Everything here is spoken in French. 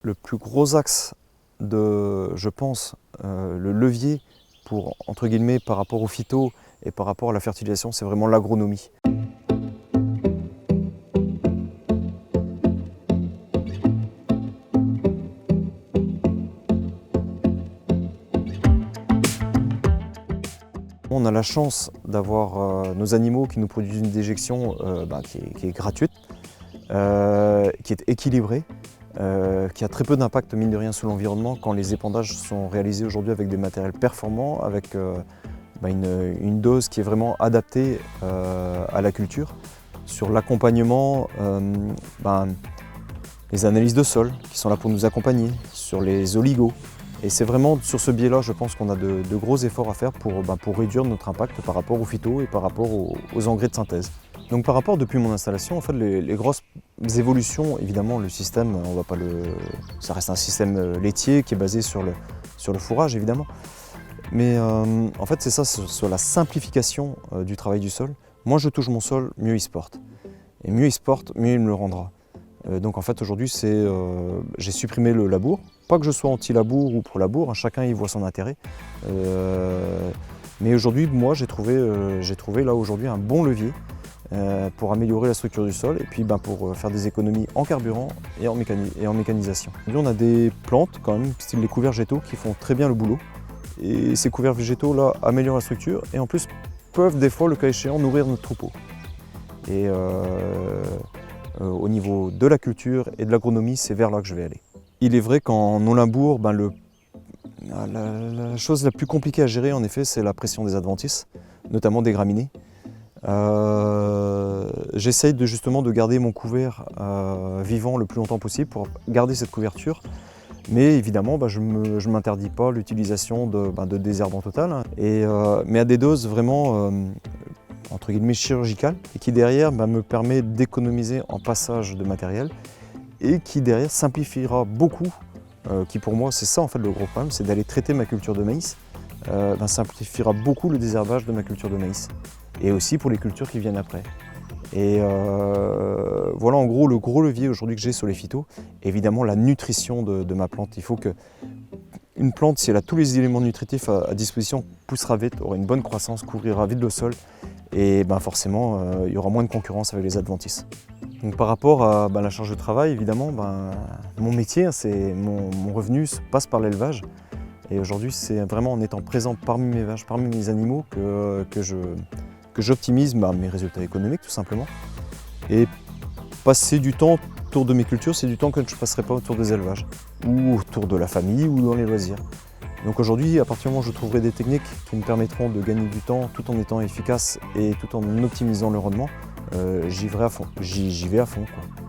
Le plus gros axe je pense, le levier pour, entre guillemets, par rapport au phyto et par rapport à la fertilisation, c'est vraiment l'agronomie. On a la chance d'avoir nos animaux qui nous produisent une déjection qui est gratuite, qui est équilibrée, qui a très peu d'impact mine de rien sur l'environnement quand les épandages sont réalisés aujourd'hui avec des matériels performants, avec une dose qui est vraiment adaptée à la culture. Sur l'accompagnement, les analyses de sol qui sont là pour nous accompagner, sur les oligos. Et c'est vraiment sur ce biais-là, je pense qu'on a de gros efforts à faire pour réduire notre impact par rapport au phyto et par rapport aux engrais de synthèse. Donc par rapport depuis mon installation, en fait, les grosses évolutions, évidemment le système, ça reste un système laitier qui est basé sur le fourrage évidemment. Mais en fait c'est ça, sur la simplification du travail du sol. Moins je touche mon sol, mieux il se porte. Et mieux il se porte, mieux il me le rendra. Donc en fait aujourd'hui j'ai supprimé le labour. Pas que je sois anti-labour ou pro-labour, hein, chacun y voit son intérêt. Mais aujourd'hui, moi j'ai trouvé là aujourd'hui un bon levier pour améliorer la structure du sol et puis pour faire des économies en carburant et en mécanisation. Aujourd'hui on a des plantes quand même, style les couverts végétaux, qui font très bien le boulot. Et ces couverts végétaux là améliorent la structure et en plus peuvent des fois, le cas échéant, nourrir notre troupeau. Et au niveau de la culture et de l'agronomie, c'est vers là que je vais aller. Il est vrai qu'en non-labour, la chose la plus compliquée à gérer, en effet, c'est la pression des adventices, notamment des graminées. J'essaye justement de garder mon couvert vivant le plus longtemps possible pour garder cette couverture. Mais évidemment, je ne m'interdis pas l'utilisation de désherbant total, hein, mais à des doses vraiment entre guillemets chirurgicales, et qui derrière me permet d'économiser en passage de matériel et qui derrière simplifiera beaucoup, qui pour moi c'est ça en fait le gros problème, c'est d'aller traiter ma culture de maïs, simplifiera beaucoup le désherbage de ma culture de maïs et aussi pour les cultures qui viennent après. Et voilà en gros le gros levier aujourd'hui que j'ai sur les phytos, évidemment la nutrition de ma plante. Il faut que une plante, si elle a tous les éléments nutritifs à disposition, poussera vite, aura une bonne croissance, couvrira vite le sol et forcément il y aura moins de concurrence avec les adventices. Donc par rapport à la charge de travail, évidemment, mon métier, mon revenu passe par l'élevage. Et aujourd'hui, c'est vraiment en étant présent parmi mes vaches, parmi mes animaux, que j'optimise mes résultats économiques, tout simplement. Et passer du temps autour de mes cultures, c'est du temps que je ne passerai pas autour des élevages, ou autour de la famille, ou dans les loisirs. Donc aujourd'hui, à partir du moment où je trouverai des techniques qui me permettront de gagner du temps tout en étant efficace et tout en optimisant le rendement, j'y vais à fond, quoi.